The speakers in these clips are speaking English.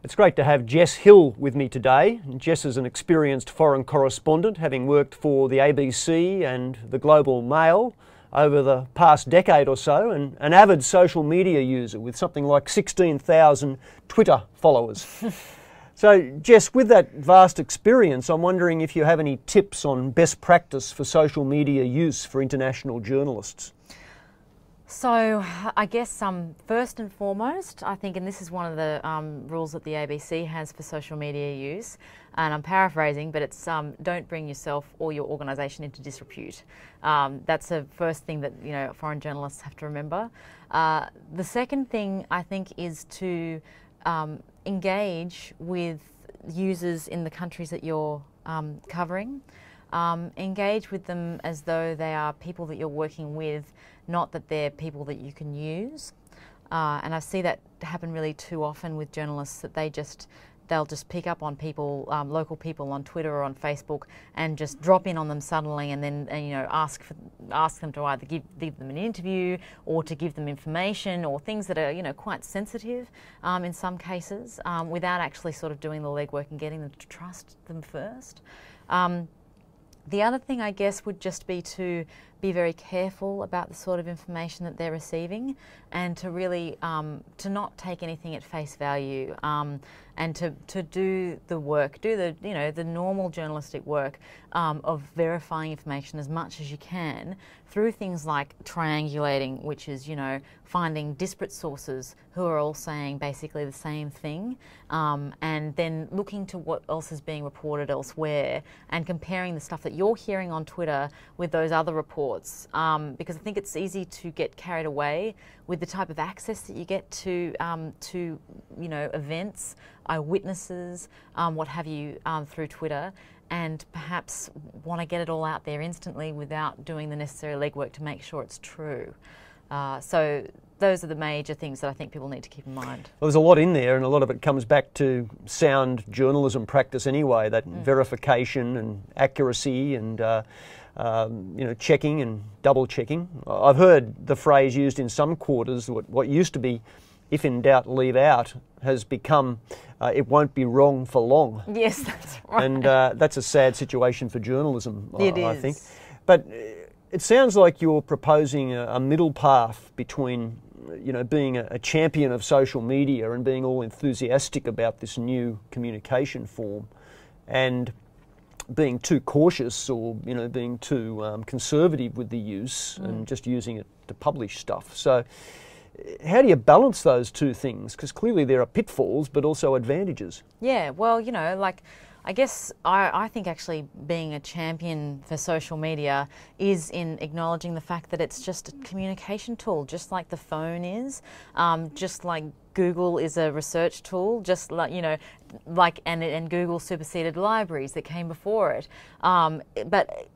It's great to have Jess Hill with me today. Jess is an experienced foreign correspondent, having worked for the ABC and the Global Mail over the past decade or so, and an avid social media user with something like 16,000 Twitter followers. So, Jess, with that vast experience, I'm wondering if you have any tips on best practice for social media use for international journalists. So I guess first and foremost, I think, and this is one of the rules that the ABC has for social media use, and I'm paraphrasing, but it's don't bring yourself or your organisation into disrepute. That's the first thing that foreign journalists have to remember. The second thing, I think, is to engage with users in the countries that you're covering. Engage with them as though they are people that you're working with, not that they're people that you can use. And I see that happen really too often with journalists, that they'll just pick up on people, local people on Twitter or on Facebook, and just drop in on them suddenly, and then ask them to either give them an interview or to give them information or things that are quite sensitive in some cases, without actually sort of doing the legwork and getting them to trust them first. The other thing, I guess, would just be to be very careful about the sort of information that they're receiving, and to really to not take anything at face value, and to do the work, do the normal journalistic work of verifying information as much as you can through things like triangulating, which is finding disparate sources who are all saying basically the same thing, and then looking to what else is being reported elsewhere and comparing the stuff that you're hearing on Twitter with those other reports, because I think it's easy to get carried away with the type of access that you get to events, eyewitnesses, what have you, through Twitter, and perhaps want to get it all out there instantly without doing the necessary legwork to make sure it's true. So those are the major things that I think people need to keep in mind. Well, there's a lot in there, and a lot of it comes back to sound journalism practice anyway, that verification and accuracy and checking and double checking. I've heard the phrase used in some quarters, what used to be "if in doubt, leave out," has become "it won't be wrong for long." Yes, that's right. And that's a sad situation for journalism, I think. Is. But it sounds like you're proposing a middle path between being a champion of social media and being all enthusiastic about this new communication form, and being too cautious or being too conservative with the use and just using it to publish stuff. So how do you balance those two things? Because clearly there are pitfalls but also advantages. Yeah, well, I guess I think actually being a champion for social media is in acknowledging the fact that it's just a communication tool, just like the phone is, just like Google is a research tool, just like, and Google superseded libraries that came before it. But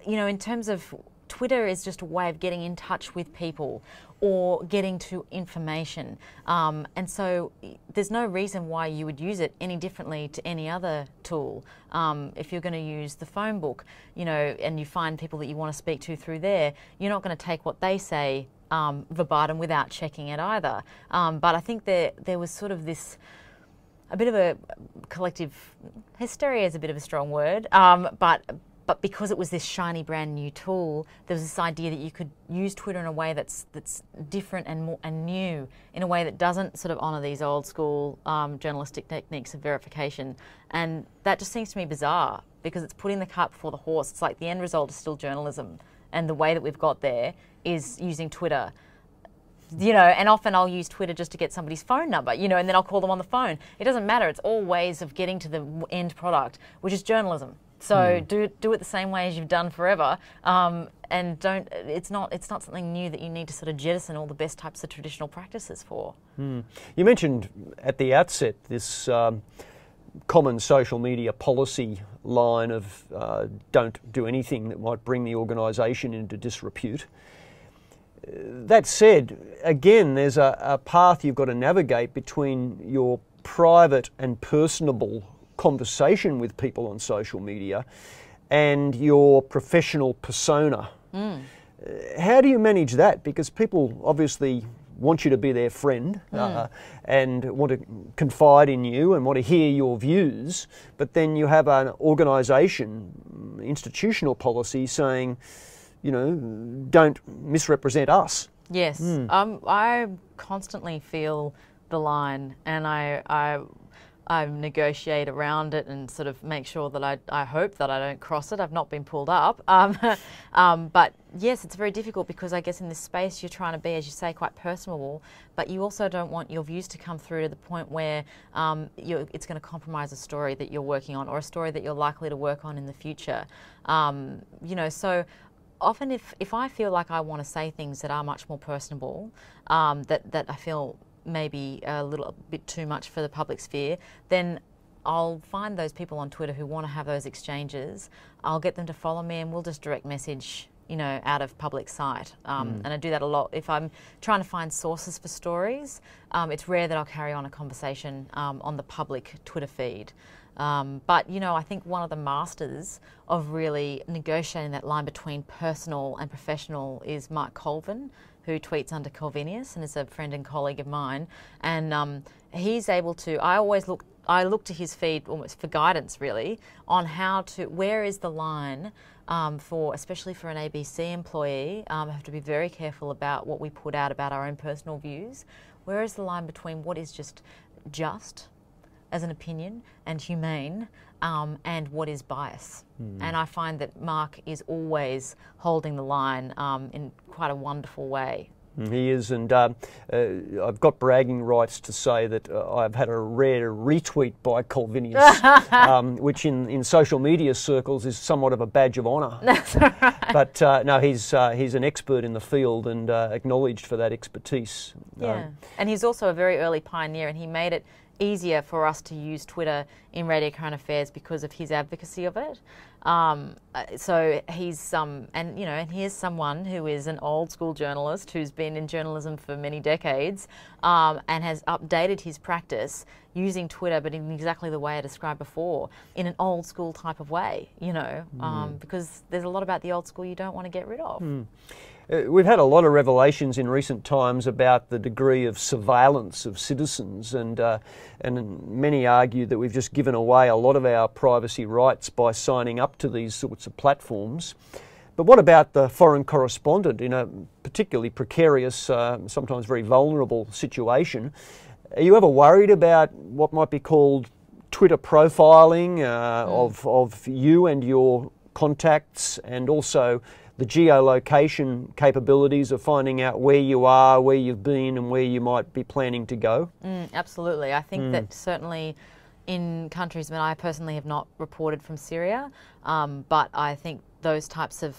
in terms of Twitter is just a way of getting in touch with people or getting to information. And so there's no reason why you would use it any differently to any other tool. If you're going to use the phone book, and you find people that you want to speak to through there, you're not going to take what they say verbatim without checking it either. But I think there was sort of a bit of a collective hysteria is a bit of a strong word, but because it was this shiny brand new tool, there was this idea that you could use Twitter in a way that's different and new, in a way that doesn't sort of honour these old school journalistic techniques of verification. And that just seems to me bizarre, because it's putting the cart before the horse. It's like the end result is still journalism, and the way that we've got there is using Twitter. And often I'll use Twitter just to get somebody's phone number, and then I'll call them on the phone. It doesn't matter. It's all ways of getting to the end product, which is journalism. So do it the same way as you've done forever, and it's not something new that you need to sort of jettison all the best types of traditional practices for. You mentioned at the outset this common social media policy line of don't do anything that might bring the organisation into disrepute. That said, again, there's a path you've got to navigate between your private and personable conversation with people on social media and your professional persona. How do you manage that? Because people obviously want you to be their friend and want to confide in you and want to hear your views, but then you have an organisation, institutional policy saying, you know, don't misrepresent us. Yes, I constantly feel the line, and I negotiate around it and sort of make sure that I hope that I don't cross it. I've not been pulled up. But yes, it's very difficult because I guess in this space you're trying to be, as you say, quite personable, but you also don't want your views to come through to the point where it's going to compromise a story that you're working on or a story that you're likely to work on in the future. You know, so often if I feel like I want to say things that are much more personable, that I feel maybe a little bit too much for the public sphere, then I'll find those people on Twitter who want to have those exchanges. I'll get them to follow me and we'll just direct message, you know, out of public sight. And I do that a lot. If I'm trying to find sources for stories, it's rare that I'll carry on a conversation on the public Twitter feed. But, you know, I think one of the masters of really negotiating that line between personal and professional is Mark Colvin, who tweets under Calvinius and is a friend and colleague of mine. And he's able to, I look to his feed almost for guidance really on where is the line especially for an ABC employee. I have to be very careful about what we put out about our own personal views. Where is the line between what is just as an opinion and humane and what is bias? And I find that Mark is always holding the line in quite a wonderful way. He is, and I've got bragging rights to say that I've had a rare retweet by Calvinius, which in social media circles is somewhat of a badge of honour. That's right. But no, he's an expert in the field and acknowledged for that expertise. Yeah, and he's also a very early pioneer, and he made it easier for us to use Twitter in Radio Current Affairs because of his advocacy of it. So he's and you know, and here's someone who is an old school journalist who's been in journalism for many decades and has updated his practice using Twitter, but in exactly the way I described before, in an old school type of way, you know, because there's a lot about the old school you don't want to get rid of. We've had a lot of revelations in recent times about the degree of surveillance of citizens, and many argue that we've just given away a lot of our privacy rights by signing up to these sorts of platforms. But what about the foreign correspondent in a particularly precarious, sometimes very vulnerable situation? Are you ever worried about what might be called Twitter profiling of you and your contacts, and also the geolocation capabilities of finding out where you are, where you've been, and where you might be planning to go? Absolutely. I think that certainly in countries, I mean, I personally have not reported from Syria, but I think those types of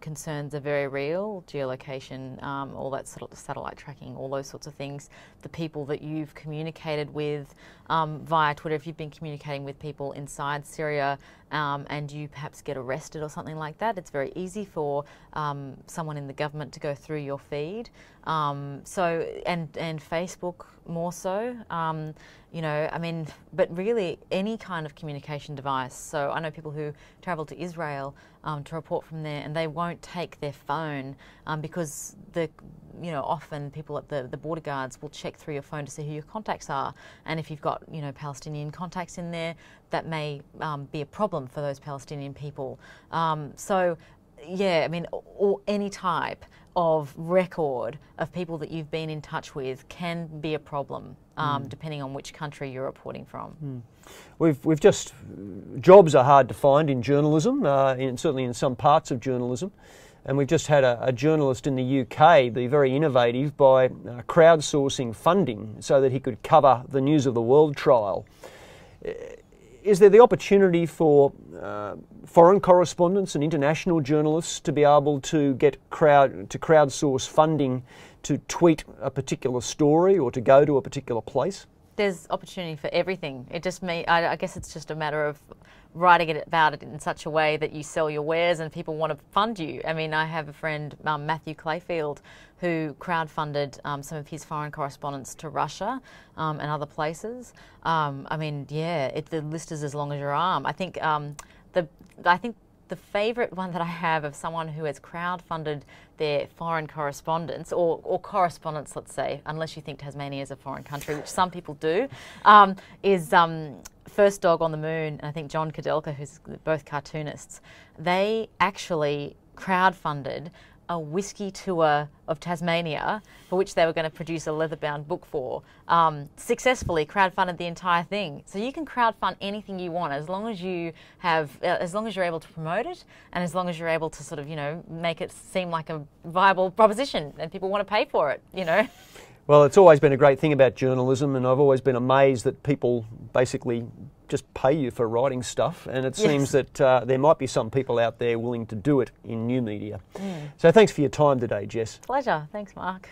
concerns are very real. Geolocation, all that sort of satellite tracking, all those sorts of things. The people that you've communicated with via Twitter, if you've been communicating with people inside Syria and you perhaps get arrested or something like that, it's very easy for someone in the government to go through your feed. And Facebook more so. You know, I mean, but really any kind of communication device. So I know people who travel to Israel to report from there, and they won't take their phone because often people at the border guards will check through your phone to see who your contacts are, and if you've got Palestinian contacts in there, that may be a problem for those Palestinian people. So yeah, I mean, or any type of record of people that you've been in touch with can be a problem, depending on which country you're reporting from. We've just, jobs are hard to find in journalism, certainly in some parts of journalism, and we've just had a journalist in the UK be very innovative by crowdsourcing funding so that he could cover the News of the World trial. Is there the opportunity for foreign correspondents and international journalists to be able to get crowdsource funding to tweet a particular story or to go to a particular place? There's opportunity for everything. I guess it's just a matter of writing about it in such a way that you sell your wares and people want to fund you. I mean, I have a friend, Matthew Clayfield, who crowdfunded some of his foreign correspondence to Russia and other places. I mean, yeah, the list is as long as your arm. I think the favourite one that I have of someone who has crowdfunded their foreign correspondence, or correspondence, let's say, unless you think Tasmania is a foreign country, which some people do, is First Dog on the Moon, and I think John Kudelka, who's both cartoonists. They actually crowdfunded a whiskey tour of Tasmania, for which they were going to produce a leather-bound book for, successfully crowdfunded the entire thing. So you can crowdfund anything you want as long as you have, as long as you're able to promote it, and as long as you're able to sort of, you know, make it seem like a viable proposition and people want to pay for it, you know. Well, it's always been a great thing about journalism, and I've always been amazed that people basically just pay you for writing stuff, and it seems that there might be some people out there willing to do it in new media. So thanks for your time today, Jess. Pleasure. Thanks, Mark.